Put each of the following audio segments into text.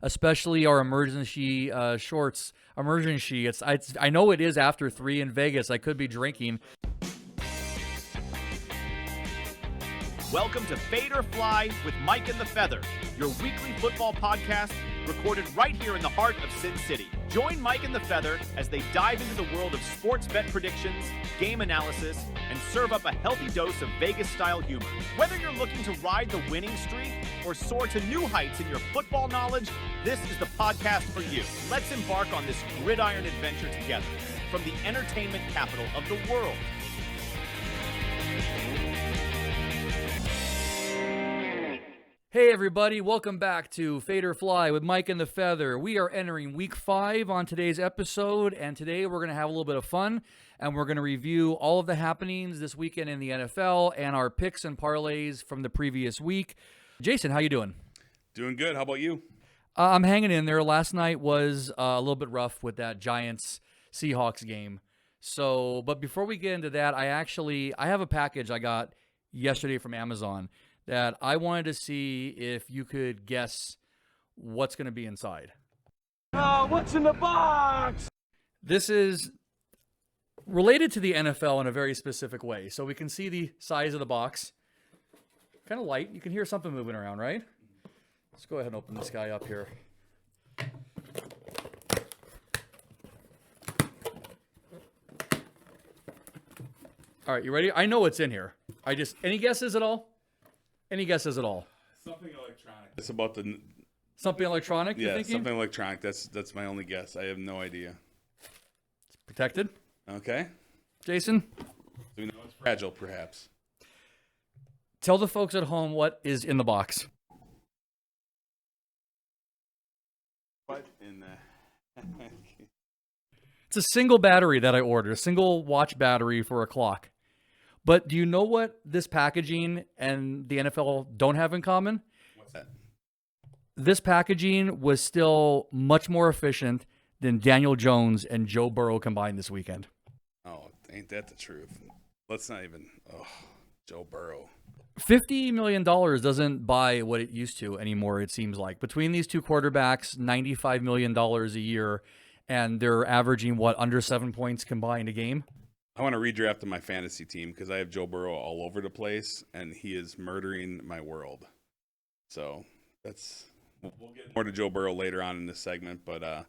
especially our emergency shorts. Emergency. I know it is after 3 in Vegas. I could be drinking. Welcome to Fade or Fly with Mike and the Feather, your weekly football podcast recorded right here in the heart of Sin City. Join Mike and the Feather as they dive into the world of sports bet predictions, game analysis, and serve up a healthy dose of Vegas-style humor. Whether you're looking to ride the winning streak or soar to new heights in your football knowledge, this is the podcast for you. Let's embark on this gridiron adventure together from the entertainment capital of the world. Hey everybody, welcome back to Fade or Fly with Mike and the Feather. We are entering week 5 on today's episode, and today we're going to have a little bit of fun, and we're going to review all of the happenings this weekend in the NFL and our picks and parlays from the previous week. Jason, how you doing? Doing good. How about you? I'm hanging in there. Last night was a little bit rough with that Giants-Seahawks game. But before we get into that, I have a package I got yesterday from Amazon that I wanted to see if you could guess what's going to be inside. What's in the box? This is related to the NFL in a very specific way. So we can see the size of the box. Kind of light. You can hear something moving around, right? Let's go ahead and open this guy up here. All right, you ready? I know what's in here. Any guesses at all? Any guesses at all? Something electronic. It's about the... Something electronic, you're Yeah, thinking? something electronic. That's my only guess. I have no idea. It's protected. Okay. Jason? So we know it's fragile, perhaps. Tell the folks at home what is in the box. What in the... It's a single battery that I ordered, a single watch battery for a clock. But do you know what this packaging and the NFL don't have in common? What's that? This packaging was still much more efficient than Daniel Jones and Joe Burrow combined this weekend. Oh, ain't that the truth? Let's not even... Oh, Joe Burrow. $50 million doesn't buy what it used to anymore, it seems like. Between these two quarterbacks, $95 million a year, and they're averaging, under 7 points combined a game? I want to redraft to my fantasy team because I have Joe Burrow all over the place, and he is murdering my world. So we'll get more to Joe Burrow later on in this segment. But,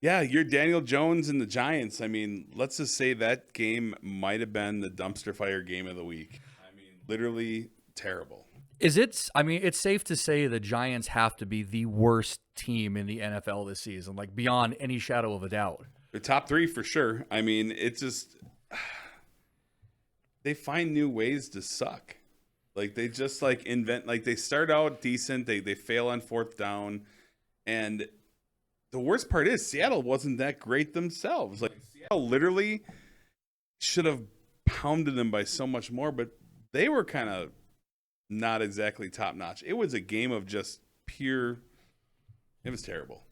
yeah, you're Daniel Jones and the Giants. I mean, let's just say that game might have been the dumpster fire game of the week. I mean, literally terrible. It's safe to say the Giants have to be the worst team in the NFL this season, like beyond any shadow of a doubt. They're top 3 for sure. I mean, it's just... They find new ways to suck. Like they just invent, they start out decent. They fail on 4th down. And the worst part is Seattle wasn't that great themselves. Like Seattle literally should have pounded them by so much more, but they were kind of not exactly top notch. It was a game of just it was terrible.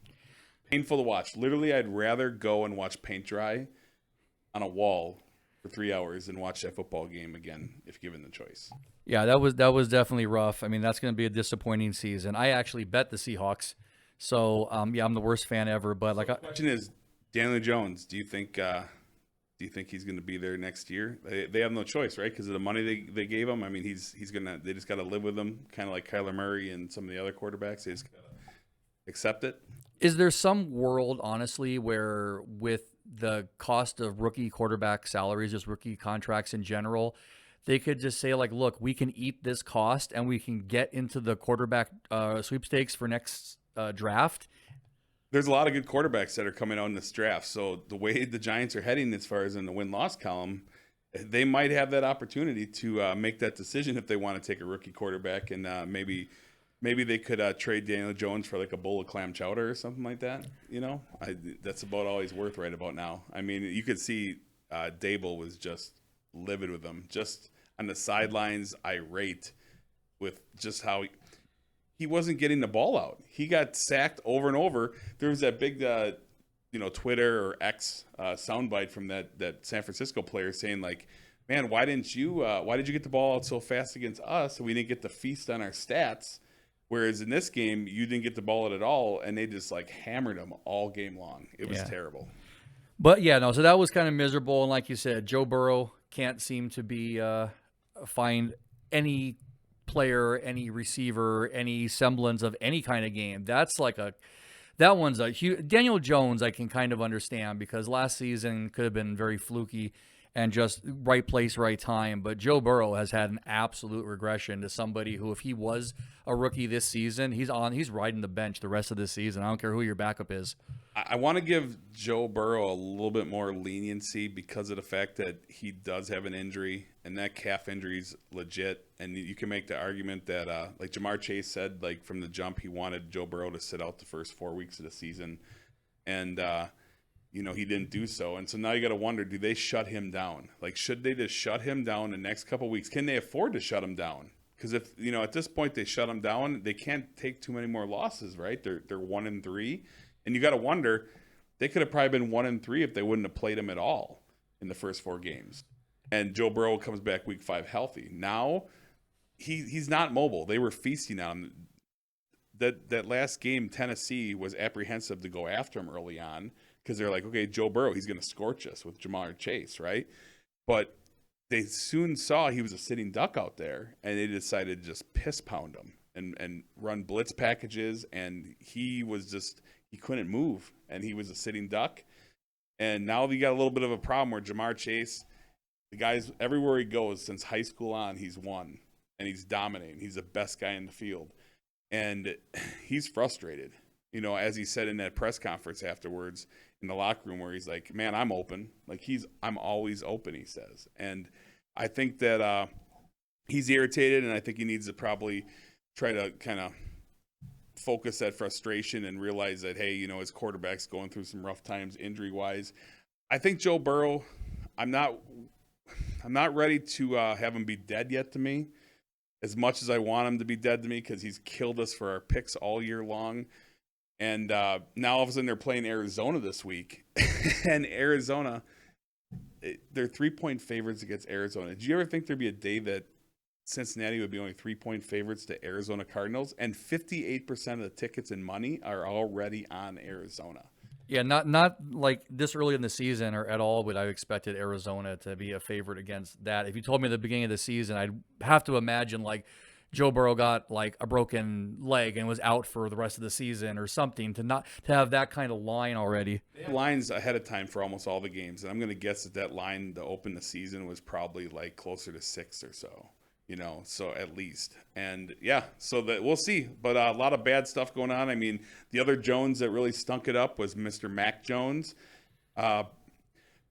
Painful to watch. Literally, I'd rather go and watch paint dry on a wall for 3 hours and watch that football game again if given the choice. Yeah, that was definitely rough. I mean, that's going to be a disappointing season. I actually bet the Seahawks, so I'm the worst fan ever. But the question is, Daniel Jones, do you think he's going to be there next year? They have no choice, right? Because of the money they gave him. I mean, they just got to live with him, kind of like Kyler Murray and some of the other quarterbacks. They just got to accept it. Is there some world, honestly, where with the cost of rookie quarterback salaries, just rookie contracts in general, they could just say, look, we can eat this cost and we can get into the quarterback sweepstakes for next draft? There's a lot of good quarterbacks that are coming out in this draft. So the way the Giants are heading as far as in the win-loss column, they might have that opportunity to make that decision if they want to take a rookie quarterback and maybe they could trade Daniel Jones for a bowl of clam chowder or something like that. You know, that's about all he's worth right about now. I mean, you could see Dable was just livid with him, just on the sidelines, irate with just how he wasn't getting the ball out. He got sacked over and over. There was that big, Twitter or X soundbite from that San Francisco player saying man, why did you get the ball out so fast against us? We didn't get to feast on our stats. Whereas in this game, you didn't get the ball at all, and they just like hammered him all game long. It was terrible. But yeah, no, so that was kind of miserable. And like you said, Joe Burrow can't seem to be find any player, any receiver, any semblance of any kind of game. That one's a huge. Daniel Jones, I can kind of understand because last season could have been very fluky and just right place, right time. But Joe Burrow has had an absolute regression to somebody who, if he was a rookie this season, he's riding the bench the rest of this season. I don't care who your backup is. I want to give Joe Burrow a little bit more leniency because of the fact that he does have an injury, and that calf injury is legit. And you can make the argument that, like Jamar Chase said, like from the jump, he wanted Joe Burrow to sit out the first 4 weeks of the season, and he didn't do so. And so now you got to wonder, do they shut him down? Like, should they just shut him down the next couple of weeks? Can they afford to shut him down? Because if at this point they shut him down, they can't take too many more losses, right? They're 1-3. And you got to wonder, they could have probably been 1-3 if they wouldn't have played him at all in the first 4 games. And Joe Burrow comes back week 5 healthy. Now he's not mobile. They were feasting on him. That last game, Tennessee was apprehensive to go after him early on because they're like, okay, Joe Burrow, he's going to scorch us with Jamar Chase, right? But they soon saw he was a sitting duck out there, and they decided to just piss pound him and run blitz packages, and he couldn't move, and he was a sitting duck. And now you got a little bit of a problem where Jamar Chase, the guy's everywhere he goes since high school on, he's won, and he's dominating. He's the best guy in the field. And he's frustrated, as he said in that press conference afterwards in the locker room where he's like, man, I'm open. Like I'm always open, he says. And I think that he's irritated, and I think he needs to probably try to kind of focus that frustration and realize that, hey, his quarterback's going through some rough times injury-wise. I think Joe Burrow, I'm not ready to have him be dead yet to me, as much as I want him to be dead to me because he's killed us for our picks all year long. And now all of a sudden they're playing Arizona this week. And Arizona, they're 3-point favorites against Arizona. Did you ever think there'd be a day that Cincinnati would be only 3-point favorites to Arizona Cardinals? And 58% of the tickets and money are already on Arizona. Yeah, not like this early in the season or at all would I have expected Arizona to be a favorite against that. If you told me at the beginning of the season, I'd have to imagine like Joe Burrow got like a broken leg and was out for the rest of the season or something to have that kind of line already. They have lines ahead of time for almost all the games, and I'm going to guess that line to open the season was probably like closer to 6 or so. So at least. And yeah, so that we'll see. But a lot of bad stuff going on. I mean, the other Jones that really stunk it up was Mr. Mac Jones. Bill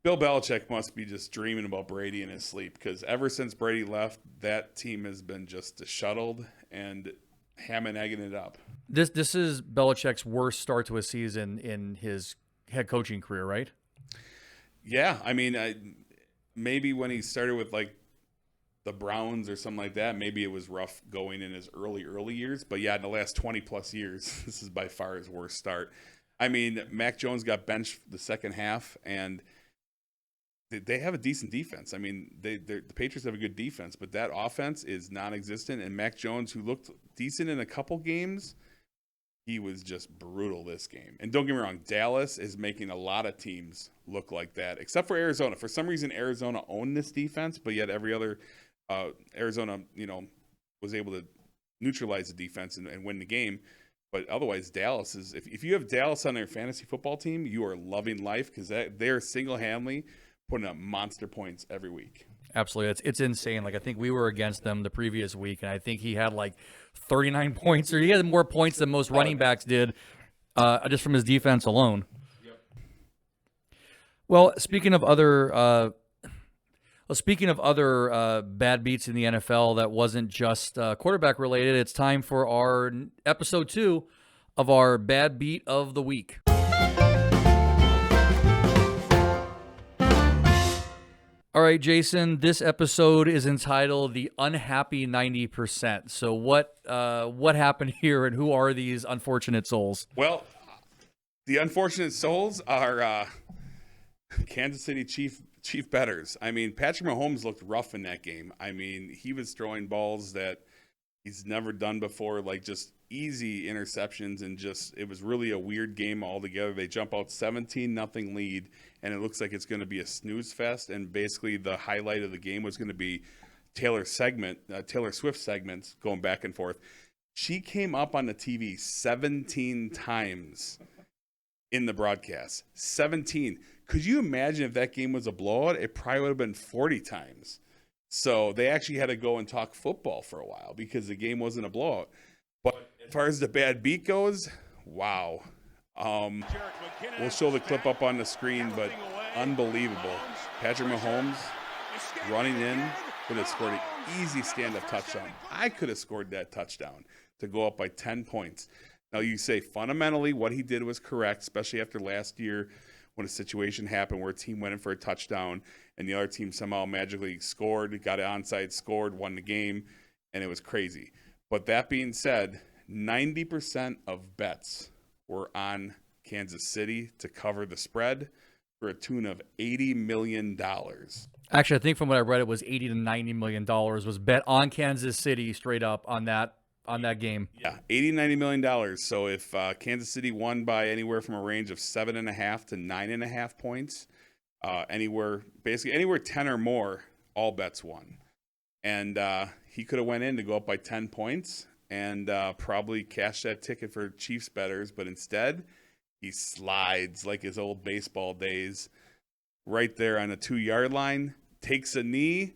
Belichick must be just dreaming about Brady in his sleep because ever since Brady left, that team has been just shuttled and ham and egging it up. This is Belichick's worst start to a season in his head coaching career, right? Yeah, I mean, maybe when he started with like the Browns or something like that, maybe it was rough going in his early years. But yeah, in the last 20 plus years, this is by far his worst start. I mean, Mac Jones got benched the second half, and they have a decent defense. I mean, the Patriots have a good defense, but that offense is non-existent. And Mac Jones, who looked decent in a couple games, he was just brutal this game. And don't get me wrong, Dallas is making a lot of teams look like that, except for Arizona. For some reason, Arizona owned this defense, but yet every other Arizona, was able to neutralize the defense and win the game. But otherwise, Dallas is, if you have Dallas on their fantasy football team, you are loving life because they're single-handedly putting up monster points every week. Absolutely. It's insane. Like, I think we were against them the previous week, and I think he had like 39 points, or he had more points than most running backs did just from his defense alone. Yep. Well, speaking of other bad beats in the NFL that wasn't just quarterback related, it's time for our episode 2 of our bad beat of the week. All right, Jason, this episode is entitled The Unhappy 90%. So what happened here, and who are these unfortunate souls? Well, the unfortunate souls are Kansas City Chief bettors. I mean, Patrick Mahomes looked rough in that game. I mean, he was throwing balls that he's never done before, like just easy interceptions, and just it was really a weird game altogether. They jump out 17-0 lead, and it looks like it's going to be a snooze fest. And basically, the highlight of the game was going to be Taylor Swift segments going back and forth. She came up on the TV 17 times in the broadcast. 17. Could you imagine if that game was a blowout? It probably would have been 40 times. So they actually had to go and talk football for a while because the game wasn't a blowout. But as far as the bad beat goes, wow. We'll show the clip up on the screen, but unbelievable. Patrick Mahomes running in could have scored an easy stand-up touchdown. I could have scored that touchdown to go up by 10 points. Now, you say fundamentally what he did was correct, especially after last year when a situation happened where a team went in for a touchdown and the other team somehow magically scored, got it onside, scored, won the game, and it was crazy. But that being said, 90% of bets were on Kansas City to cover the spread for a tune of $80 million. Actually, I think from what I read, it was $80 to $90 million was bet on Kansas City straight up on that game. Yeah, $80-90 million. So if Kansas City won by anywhere from a range of 7.5 to 9.5 points, anywhere 10 or more, all bets won. And he could have went in to go up by 10 points and probably cashed that ticket for Chiefs bettors, but instead he slides like his old baseball days right there on the 2-yard line, takes a knee.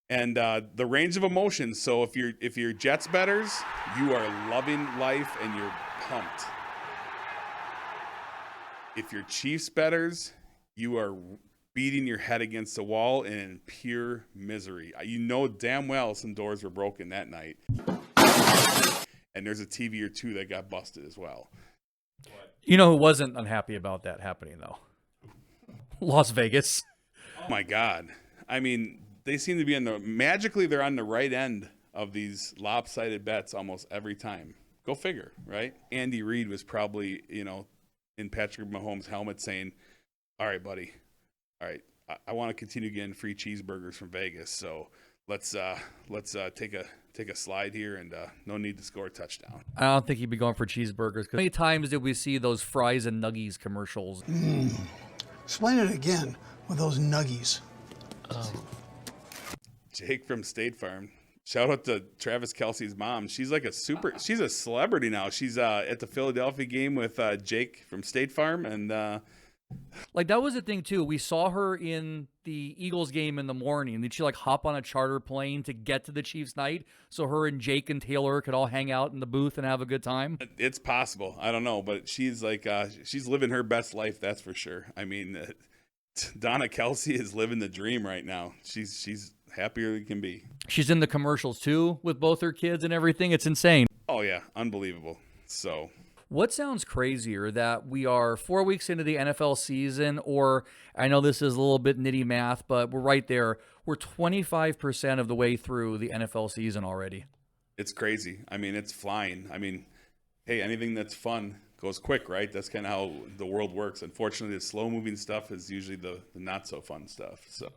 And the range of emotions. So if you're Jets bettors, you are loving life and you're pumped. If you're Chiefs bettors, you are beating your head against the wall and in pure misery. You know damn well some doors were broken that night. And there's a TV or two that got busted as well. You know who wasn't unhappy about that happening, though? Las Vegas. Oh, my God. I mean, they seem to be they're on the right end of these lopsided bets almost every time. Go figure, right? Andy Reid was probably, in Patrick Mahomes' helmet saying, all right, buddy, all right, I want to continue getting free cheeseburgers from Vegas, so let's take a slide here and no need to score a touchdown. I don't think he'd be going for cheeseburgers. How many times did we see those fries and nuggies commercials? Explain it again with those nuggies. Jake from State Farm. Shout out to Travis Kelce's mom. She's like she's a celebrity now. She's at the Philadelphia game with Jake from State Farm. And like that was the thing too. We saw her in the Eagles game in the morning. Did she like hop on a charter plane to get to the Chiefs night so her and Jake and Taylor could all hang out in the booth and have a good time? It's possible. I don't know, but she's like she's living her best life. That's for sure. I mean, Donna Kelce is living the dream right now. She's happier than can be. She's in the commercials too with both her kids and everything. It's insane. Oh yeah, unbelievable. So what sounds crazier, that we are 4 weeks into the NFL season, or I know this is a little bit nitty math, but we're right there. We're 25% of the way through the NFL season already. It's crazy. I mean, it's flying. I mean, hey, anything that's fun goes quick, right? That's kind of how the world works. Unfortunately, the slow-moving stuff is usually the not-so-fun stuff. So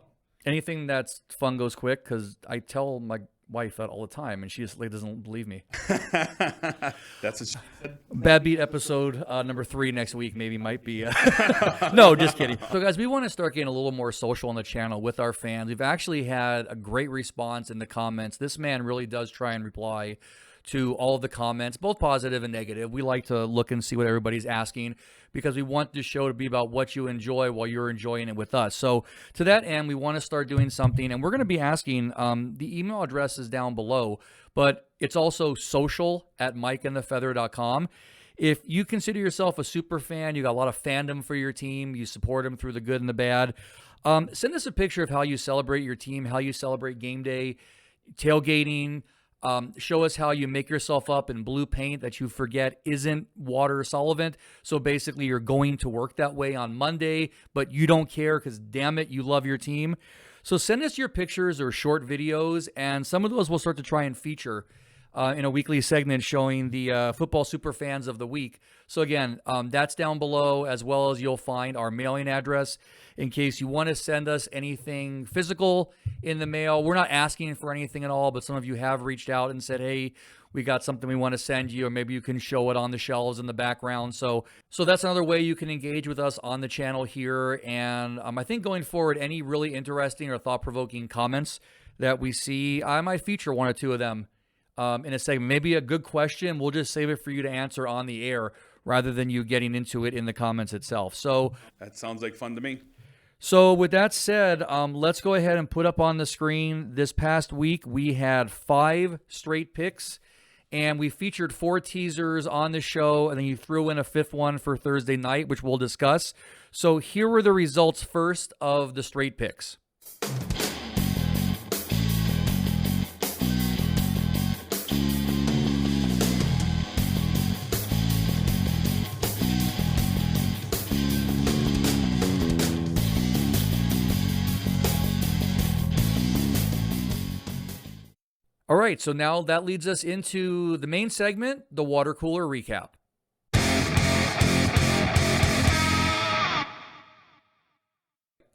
anything that's fun goes quick, because I tell my wife that all the time, and she just like doesn't believe me. That's what she said. Bad Beat episode number 3 next week maybe might be. No, just kidding. So, guys, we want to start getting a little more social on the channel with our fans. We've actually had a great response in the comments. This man really does try and reply to all of the comments, both positive and negative. We like to look and see what everybody's asking because we want this show to be about what you enjoy while you're enjoying it with us. So to that end, we want to start doing something, and we're going to be asking, the email address is down below, but it's also social@mikeandthefeather.com. If you consider yourself a super fan, you got a lot of fandom for your team, you support them through the good and the bad, send us a picture of how you celebrate your team, how you celebrate game day, tailgating. Show us how you make yourself up in blue paint that you forget isn't water solvent. So basically you're going to work that way on Monday, but you don't care because damn it, you love your team. So send us your pictures or short videos, and some of those we'll start to try and feature in a weekly segment showing the football super fans of the week. So again, that's down below, as well as you'll find our mailing address in case you want to send us anything physical in the mail. We're not asking for anything at all, but some of you have reached out and said, hey, we got something we want to send you, or maybe you can show it on the shelves in the background. So that's another way you can engage with us on the channel here. And I think going forward, any really interesting or thought-provoking comments that we see, I might feature one or two of them in a segment. Maybe a good question, we'll just save it for you to answer on the air rather than you getting into it in the comments itself. So that sounds like fun to me. So with that said, let's go ahead and put up on the screen. This past week, we had 5 straight picks, and we featured 4 teasers on the show, and then you threw in a 5th one for Thursday night, which we'll discuss. So here were the results first of the straight picks. All right, so now that leads us into the main segment, the water cooler recap.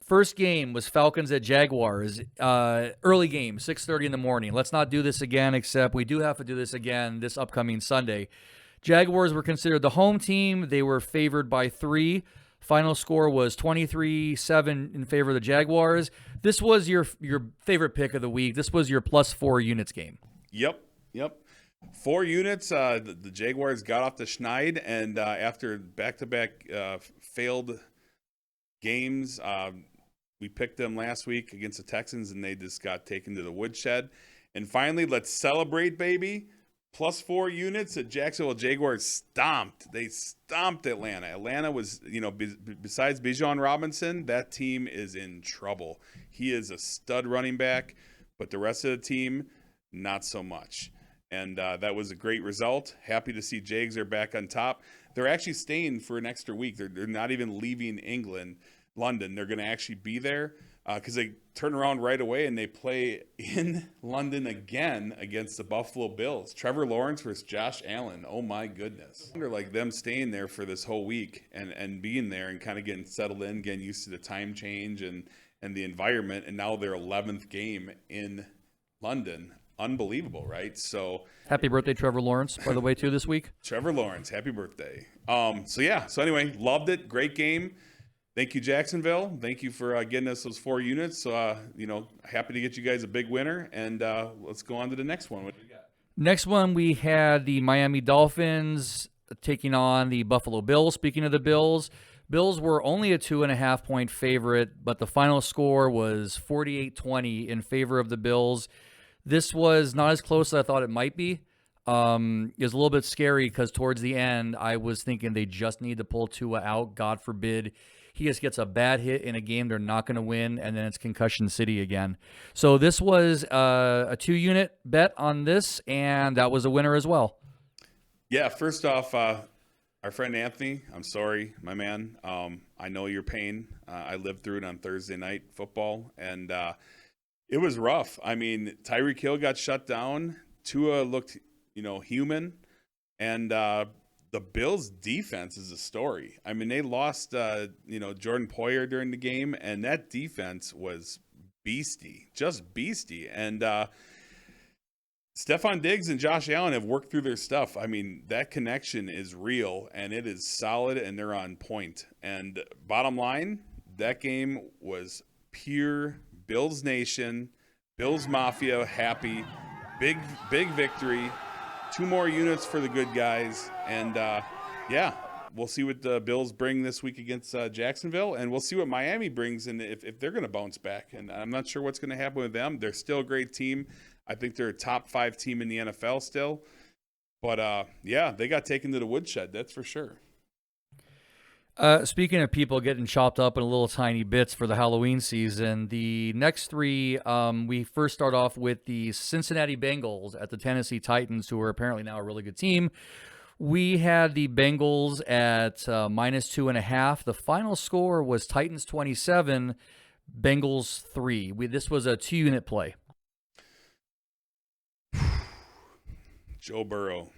First game was Falcons at Jaguars. Early game, 6:30 in the morning. Let's not do this again, except we do have to do this again this upcoming Sunday. Jaguars were considered the home team. They were favored by 3. Final score was 23-7 in favor of the Jaguars. This was your favorite pick of the week. This was your +4 units game. Yep. 4 units. The Jaguars got off the schneid, and after back-to-back failed games, we picked them last week against the Texans, and they just got taken to the woodshed. And finally, let's celebrate, baby. +4 units. The Jacksonville Jaguars stomped. They stomped Atlanta. Atlanta was, besides Bijan Robinson, that team is in trouble. He is a stud running back, but the rest of the team, not so much. And that was a great result. Happy to see Jags are back on top. They're actually staying for an extra week. They're not even leaving London. They're going to actually be there because they turn around right away and they play in London again against the Buffalo Bills. Trevor Lawrence versus Josh Allen. Oh, my goodness. I wonder, like, them staying there for this whole week and being there and kind of getting settled in, getting used to the time change and the environment, and now their 11th game in London. Unbelievable, right? So happy birthday, Trevor Lawrence, by the way, too, this week. Trevor Lawrence, happy birthday. So anyway, loved it. Great game. Thank you, Jacksonville. Thank you for getting us those 4 units. Happy to get you guys a big winner. And let's go on to the next one. What do you got? Next one, we had the Miami Dolphins taking on the Buffalo Bills. Speaking of the Bills, Bills were only a 2.5-point favorite, but the final score was 48-20 in favor of the Bills. This was not as close as I thought it might be. It was a little bit scary because towards the end, I was thinking they just need to pull Tua out. God forbid he just gets a bad hit in a game they're not going to win, and then it's concussion city again. So this was a 2-unit bet on this, and that was a winner as well. Yeah, first off, our friend Anthony, I'm sorry, my man. I know your pain. I lived through it on Thursday night football, and it was rough. I mean, Tyreek Hill got shut down. Tua looked, human, and the Bills' defense is a story. I mean, they lost, Jordan Poyer during the game, and that defense was beastie, just beastie. And Stephon Diggs and Josh Allen have worked through their stuff. I mean, that connection is real, and it is solid, and they're on point. And bottom line, that game was pure Bills Nation, Bills Mafia happy, big victory. 2 more units for the good guys. And, we'll see what the Bills bring this week against Jacksonville. And we'll see what Miami brings and if they're going to bounce back. And I'm not sure what's going to happen with them. They're still a great team. I think they're a top 5 team in the NFL still. But, they got taken to the woodshed. That's for sure. Speaking of people getting chopped up in little tiny bits for the Halloween season, the next 3, we first start off with the Cincinnati Bengals at the Tennessee Titans, who are apparently now a really good team. We had the Bengals at -2.5. The final score was Titans 27, Bengals 3. This was a 2-unit play. Joe Burrow.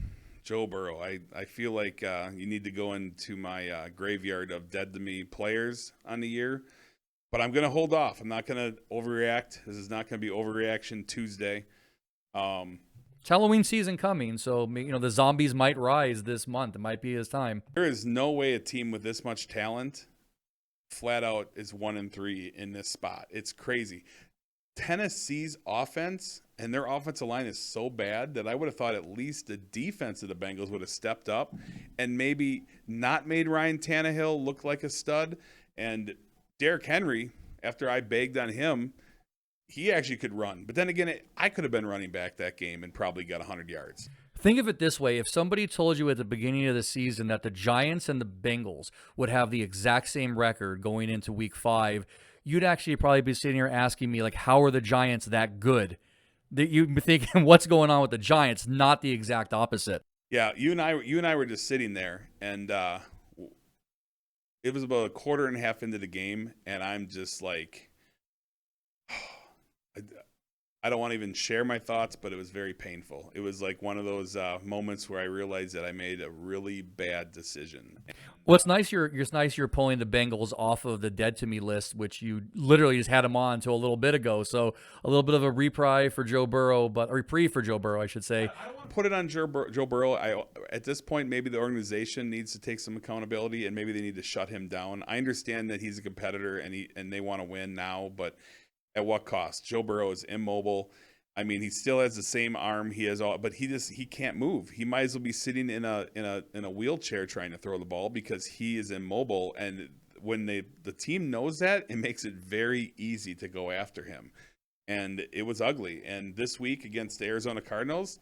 Joe Burrow. I feel like you need to go into my graveyard of dead-to-me players on the year. But I'm going to hold off. I'm not going to overreact. This is not going to be overreaction Tuesday. It's Halloween season coming, so the zombies might rise this month. It might be his time. There is no way a team with this much talent flat out is 1-3 in this spot. It's crazy. Tennessee's offense and their offensive line is so bad that I would have thought at least the defense of the Bengals would have stepped up and maybe not made Ryan Tannehill look like a stud. And Derrick Henry, after I begged on him, he actually could run. But then again, I could have been running back that game and probably got 100 yards. Think of it this way. If somebody told you at the beginning of the season that the Giants and the Bengals would have the exact same record going into week 5, you'd actually probably be sitting here asking me, like, how are the Giants that good? That you'd be thinking, what's going on with the Giants, not the exact opposite. Yeah, you and I were just sitting there, and it was about a quarter and a half into the game, and I'm just like, I don't want to even share my thoughts, but it was very painful. It was like one of those moments where I realized that I made a really bad decision. Well, it's nice you're pulling the Bengals off of the dead to me list, which you literally just had them on until a little bit ago. So a little bit of a reprieve for Joe Burrow, I should say. I don't want to put it on Joe Burrow. At this point, maybe the organization needs to take some accountability, and maybe they need to shut him down. I understand that he's a competitor and they want to win now, but at what cost? Joe Burrow is immobile. I mean, he still has the same arm he has, but he can't move. He might as well be sitting in a wheelchair trying to throw the ball because he is immobile. And when the team knows that, it makes it very easy to go after him. And it was ugly. And this week against the Arizona Cardinals,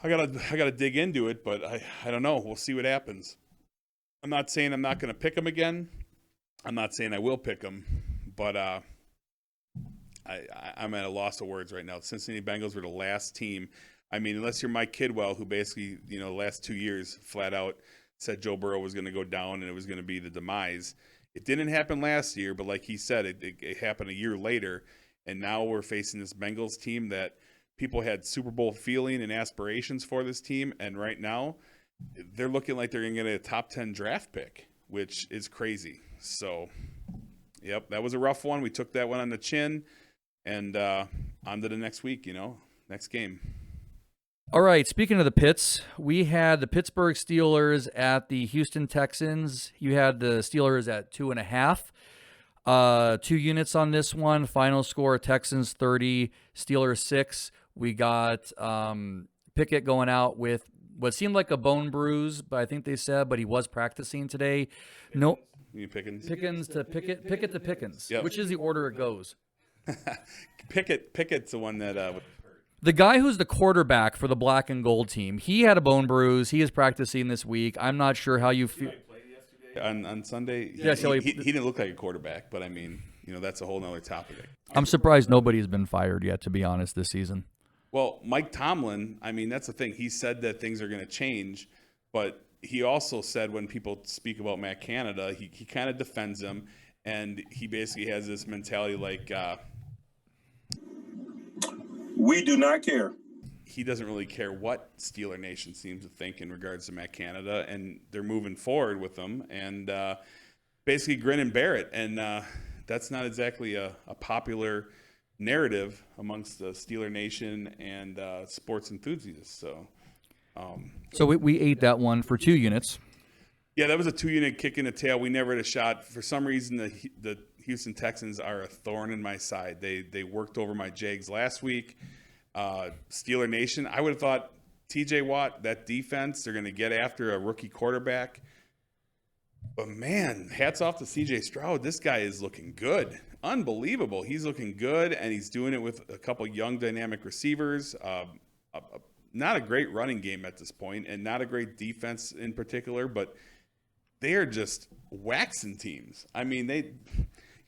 I gotta dig into it, but I don't know. We'll see what happens. I'm not saying I'm not going to pick him again. I'm not saying I will pick him, but I'm at a loss of words right now. The Cincinnati Bengals were the last team. I mean, unless you're Mike Kidwell, who basically, the last 2 years flat out said Joe Burrow was going to go down and it was going to be the demise. It didn't happen last year, but like he said, it happened a year later. And now we're facing this Bengals team that people had Super Bowl feeling and aspirations for this team. And right now, they're looking like they're going to get a top 10 draft pick, which is crazy. So, yep, that was a rough one. We took that one on the chin. And on to the next week, next game. All right, speaking of the Pits, we had the Pittsburgh Steelers at the Houston Texans. You had the Steelers at 2.5. 2 units on this one. Final score, Texans 30, Steelers 6. We got Pickett going out with what seemed like a bone bruise, but I think they said, but he was practicing today. No, Pickens to Pickett to Pickens. Yep. Which is the order it goes. Pickett's the one that the guy who's the quarterback for the black and gold team, he had a bone bruise. He is practicing this week. I'm not sure how you feel. On Sunday. Yes, he didn't look like a quarterback, but I mean, that's a whole nother topic. I'm surprised nobody's been fired yet, to be honest, this season. Well, Mike Tomlin, I mean, that's the thing. He said that things are going to change, but he also said when people speak about Matt Canada, he kind of defends him, and he basically has this mentality like, we do not care. He doesn't really care what Steeler Nation seems to think in regards to Matt Canada, and they're moving forward with him and basically grin and bear it. And that's not exactly a popular narrative amongst the Steeler Nation and sports enthusiasts. So we ate that one for 2 units. Yeah, that was a 2-unit kick in the tail. We never had a shot. For some reason, the Houston Texans are a thorn in my side. They worked over my Jags last week. Steeler Nation, I would have thought TJ Watt, that defense, they're going to get after a rookie quarterback. But, man, hats off to C.J. Stroud. This guy is looking good. Unbelievable. He's looking good, and he's doing it with a couple young dynamic receivers. Not a great running game at this point, and not a great defense in particular, but they are just waxing teams. I mean,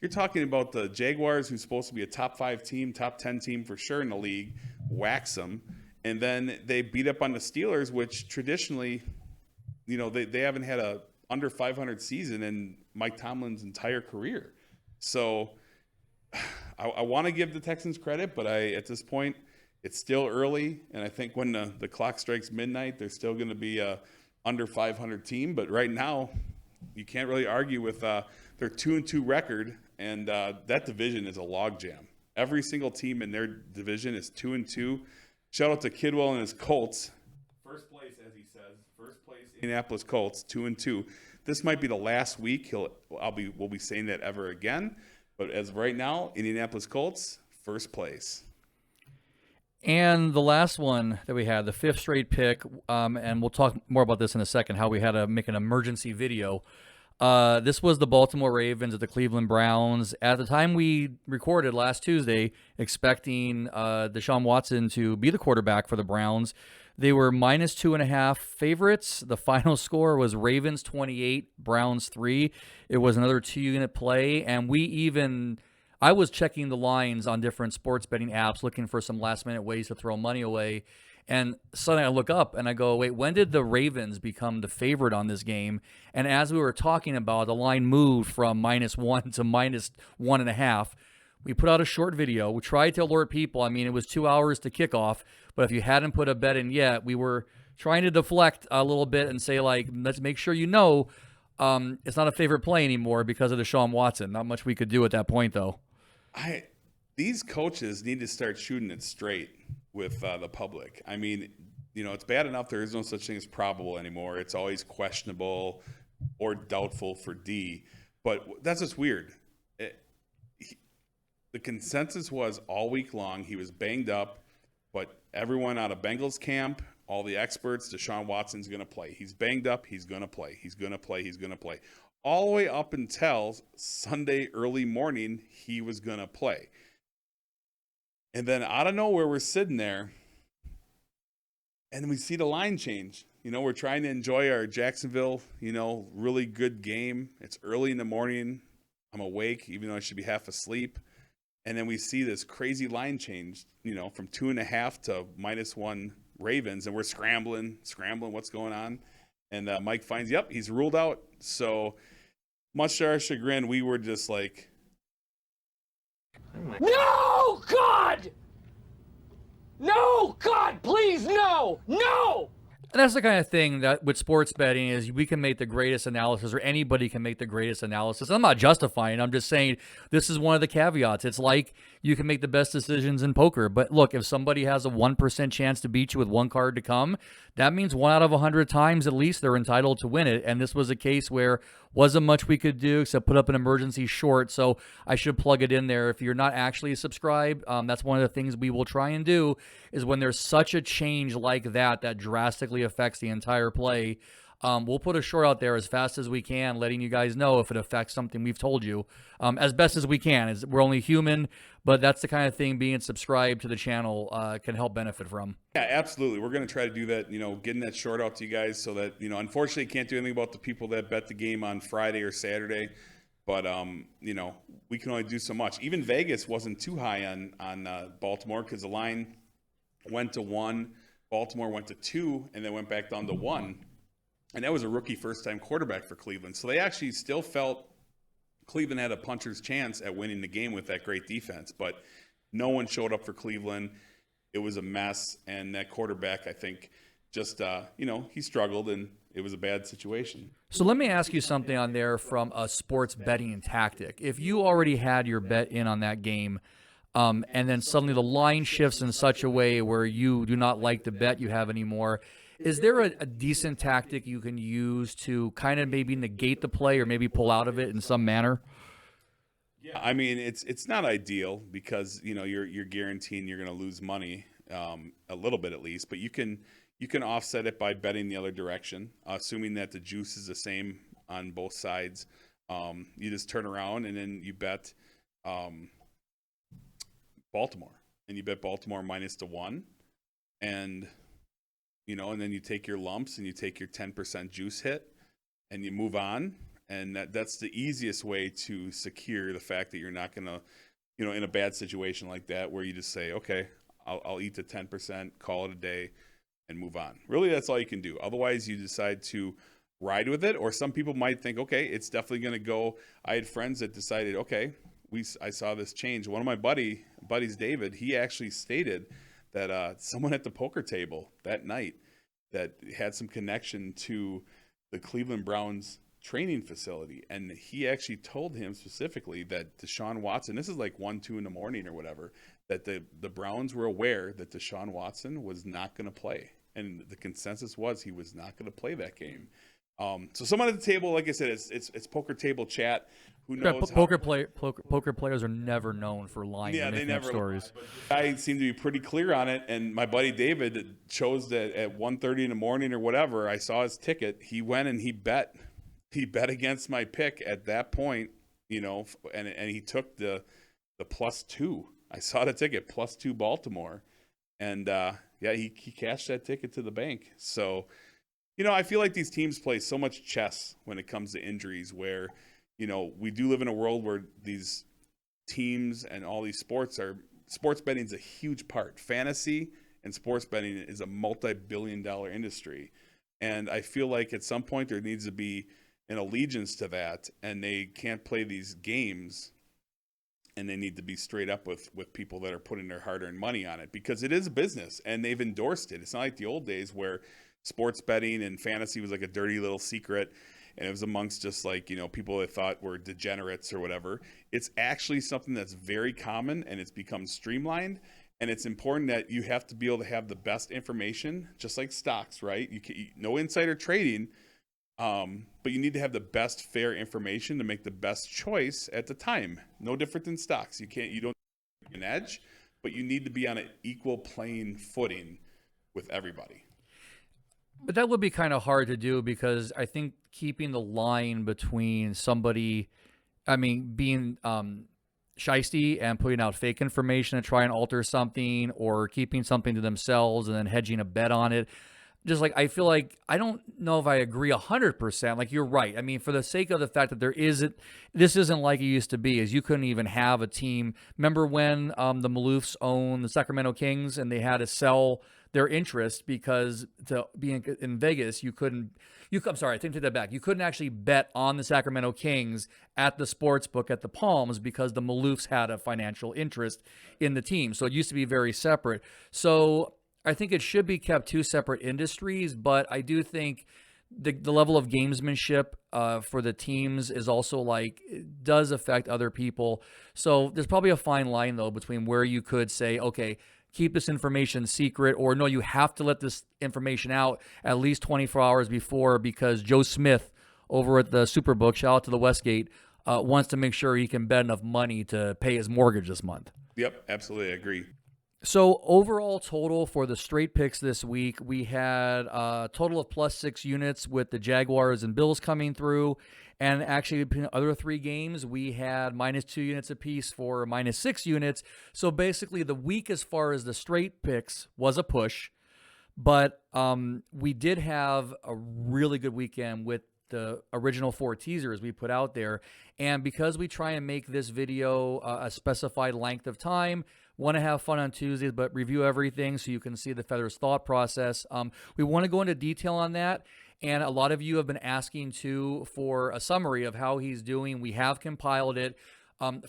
you're talking about the Jaguars, who's supposed to be a top 5 team, top 10 team for sure in the league, wax them. And then they beat up on the Steelers, which traditionally, they haven't had a under 500 season in Mike Tomlin's entire career. So I want to give the Texans credit, but at this point, It's still early, and I think when the clock strikes midnight, there's still going to be a under 500 team. But right now, you can't really argue with their 2-2 record, and that division is a logjam. Every single team in their division is 2-2. Shout out to Kidwell and his Colts. First place, as he says, first place Indianapolis Colts, 2-2. This might be the last week we'll be saying that ever again. But as of right now, Indianapolis Colts, first place. And the last one that we had, the 5th straight pick, and we'll talk more about this in a second, how we had to make an emergency video. This was the Baltimore Ravens at the Cleveland Browns. At the time we recorded last Tuesday, expecting Deshaun Watson to be the quarterback for the Browns. They were -2.5 favorites. The final score was Ravens 28, Browns 3. It was another 2-unit play, and I was checking the lines on different sports betting apps, looking for some last-minute ways to throw money away. And suddenly I look up and I go, wait, when did the Ravens become the favorite on this game? And as we were talking about, the line moved from -1 to -1.5. We put out a short video. We tried to alert people. I mean, it was 2 hours to kickoff, but if you hadn't put a bet in yet, we were trying to deflect a little bit and say, like, let's make sure it's not a favorite play anymore because of Deshaun Watson. Not much we could do at that point, though. These coaches need to start shooting it straight with the public. I mean, it's bad enough there is no such thing as probable anymore. It's always questionable or doubtful for D. But that's just weird. The consensus was all week long he was banged up, but everyone out of Bengals camp, all the experts, Deshaun Watson's going to play. He's banged up. He's going to play. He's going to play. He's going to play. All the way up until Sunday early morning, he was going to play. And then out of nowhere, we're sitting there, and we see the line change. We're trying to enjoy our Jacksonville, really good game. It's early in the morning. I'm awake, even though I should be half asleep. And then we see this crazy line change, from 2.5 to -1 Ravens, and we're scrambling, what's going on? And Mike finds, he's ruled out. So much to our chagrin, we were just like, no, God! No, God, please, no! No! And that's the kind of thing that with sports betting is we can make the greatest analysis, or anybody can make the greatest analysis. I'm not justifying. I'm just saying this is one of the caveats. It's like you can make the best decisions in poker. But look, if somebody has a 1% chance to beat you with one card to come, that means 1 out of 100 times at least they're entitled to win it. And this was a case where wasn't much we could do except put up an emergency short. So I should plug it in there. If you're not actually subscribed, that's one of the things we will try and do is when there's such a change like that drastically affects the entire play. We'll put a short out there as fast as we can, letting you guys know if it affects something we've told you as best as we can. We're only human, but that's the kind of thing being subscribed to the channel can help benefit from. Yeah, absolutely. We're going to try to do that, getting that short out to you guys so that, unfortunately can't do anything about the people that bet the game on Friday or Saturday. But, we can only do so much. Even Vegas wasn't too high on Baltimore because the line went to 1. Baltimore went to 2 and then went back down to 1. And that was a rookie first-time quarterback for Cleveland. So they actually still felt Cleveland had a puncher's chance at winning the game with that great defense. But no one showed up for Cleveland. It was a mess. And that quarterback, I think, just, he struggled, and it was a bad situation. So let me ask you something on there from a sports betting tactic. If you already had your bet in on that game, and then suddenly the line shifts in such a way where you do not like the bet you have anymore, is there a decent tactic you can use to kind of maybe negate the play or maybe pull out of it in some manner? Yeah, I mean, it's not ideal because, you're guaranteeing you're going to lose money a little bit at least, but you can offset it by betting the other direction, assuming that the juice is the same on both sides. You just turn around and then you bet Baltimore, and you bet Baltimore -1, and and then you take your lumps and you take your 10% juice hit and you move on. And that's the easiest way to secure the fact that you're not going to, in a bad situation like that where you just say, okay, I'll eat the 10%, call it a day, and move on. Really, that's all you can do. Otherwise, you decide to ride with it. Or some people might think, okay, it's definitely going to go. I had friends that decided, okay, I saw this change. One of my buddies, David, he actually stated that someone at the poker table that night that had some connection to the Cleveland Browns training facility, and he actually told him specifically that Deshaun Watson, this is like 1-2 in the morning or whatever, that the Browns were aware that Deshaun Watson was not going to play, and the consensus was he was not going to play that game. So someone at the table, like I said, it's poker table chat. Who knows? Poker players are never known for lying. Yeah, or they making up never stories. I seem to be pretty clear on it, and my buddy David chose that at 1:30 in the morning or whatever. I saw his ticket. He went and he bet. He bet against my pick at that point, and he took the +2. I saw the ticket +2 Baltimore, and he cashed that ticket to the bank. So, I feel like these teams play so much chess when it comes to injuries, where we do live in a world where these teams and all these sports betting is a huge part. Fantasy and sports betting is a multi-billion-dollar industry, and I feel like at some point there needs to be an allegiance to that, and they can't play these games, and they need to be straight up with people that are putting their hard-earned money on it, because it is a business and they've endorsed it. It's not like the old days where sports betting and fantasy was like a dirty little secret and it was amongst just like people that thought were degenerates or whatever. It's actually something that's very common, and it's become streamlined, and it's important that you have to be able to have the best information, just like stocks, right? No insider trading. But you need to have the best fair information to make the best choice at the time. No different than stocks. You don't have an edge, but you need to be on an equal playing footing with everybody. But that would be kind of hard to do, because I think keeping the line between somebody, being shiesty and putting out fake information to try and alter something, or keeping something to themselves and then hedging a bet on it. Just like, I feel like, I don't know if I agree 100%. Like, you're right. For the sake of the fact that this isn't like it used to be, is you couldn't even have a team. Remember when the Maloofs owned the Sacramento Kings and they had to sell their interest because to be in Vegas, I'm sorry, I take that back. You couldn't actually bet on the Sacramento Kings at the sports book at the Palms because the Maloofs had a financial interest in the team. So it used to be very separate. So I think it should be kept two separate industries, but I do think the level of gamesmanship for the teams is also it does affect other people. So there's probably a fine line, though, between where you could say, okay, keep this information secret, or no, you have to let this information out at least 24 hours before, because Joe Smith over at the Superbook, shout out to the Westgate, wants to make sure he can bet enough money to pay his mortgage this month. Yep, absolutely, I agree. So overall total for the straight picks this week, we had a total of +6 units with the Jaguars and Bills coming through. And actually, between the other three games, we had -2 units apiece for -6 units. So basically, the week as far as the straight picks was a push. But we did have a really good weekend with the original 4 teasers we put out there. And because we try and make this video a specified length of time, want to have fun on Tuesdays, but review everything so you can see the Feather's thought process. We want to go into detail on that. And a lot of you have been asking, too, for a summary of how he's doing. We have compiled it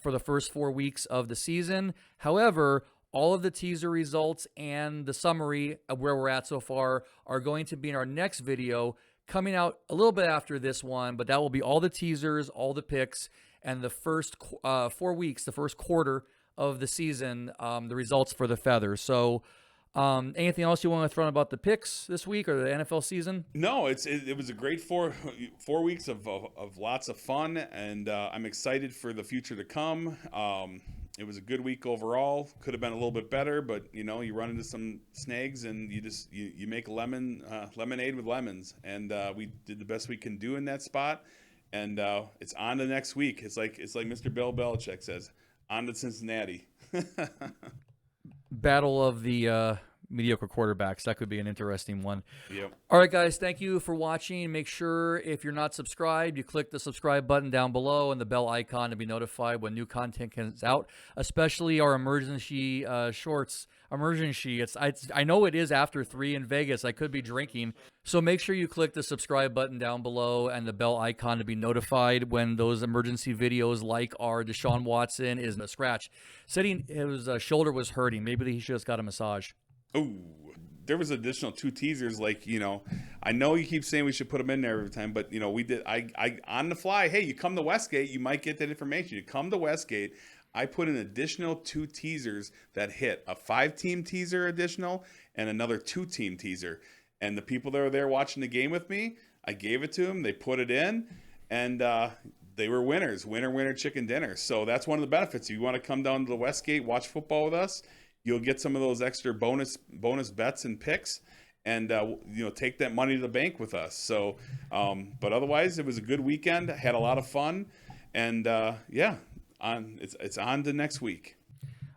for the first 4 weeks of the season. However, all of the teaser results and the summary of where we're at so far are going to be in our next video, coming out a little bit after this one, but that will be all the teasers, all the picks, and the first 4 weeks, the first quarter of the season, the results for the Feather. So anything else you want to throw in about the picks this week or the NFL season? No, it was a great 4 weeks of lots of fun, and I'm excited for the future to come. It was a good week overall. Could have been a little bit better, but you run into some snags, and you make lemonade with lemons, and we did the best we can do in that spot. And it's on to next week. It's like Mr. Bill Belichick says, on to Cincinnati. Battle of the mediocre quarterbacks. That could be an interesting one. Yep. All right, guys, thank you for watching. Make sure if you're not subscribed, you click the subscribe button down below and the bell icon to be notified when new content comes out, especially our emergency shorts. Emergency. I know it is after 3 in Vegas. I could be drinking. So make sure you click the subscribe button down below and the bell icon to be notified when those emergency videos like our Deshaun Watson is in a scratch. Said his shoulder was hurting. Maybe he should have got a massage. Ooh, there was additional 2 teasers. Like, I know you keep saying we should put them in there every time, but we did. I on the fly. Hey, you come to Westgate, you might get that information. You come to Westgate. I put an additional 2 teasers that hit, a 5-team teaser additional and another 2-team teaser. And the people that were there watching the game with me, I gave it to them. They put it in, and they were winners. Winner, chicken dinner. So that's one of the benefits. If you want to come down to the Westgate, watch football with us, you'll get some of those extra bonus bets and picks, and take that money to the bank with us. So, but otherwise, it was a good weekend. I had a lot of fun, and it's on to next week.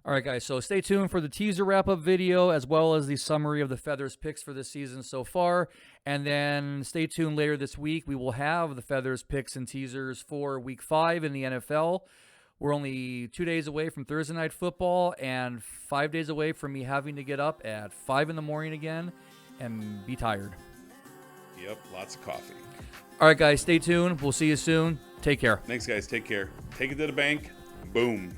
All right, guys, so stay tuned for the teaser wrap-up video as well as the summary of the Feathers picks for this season so far. And then stay tuned later this week. We will have the Feathers picks and teasers for Week 5 in the NFL. We're only 2 days away from Thursday Night Football and 5 days away from me having to get up at 5 in the morning again and be tired. Yep, lots of coffee. All right, guys, stay tuned. We'll see you soon. Take care. Thanks, guys. Take care. Take it to the bank. Boom.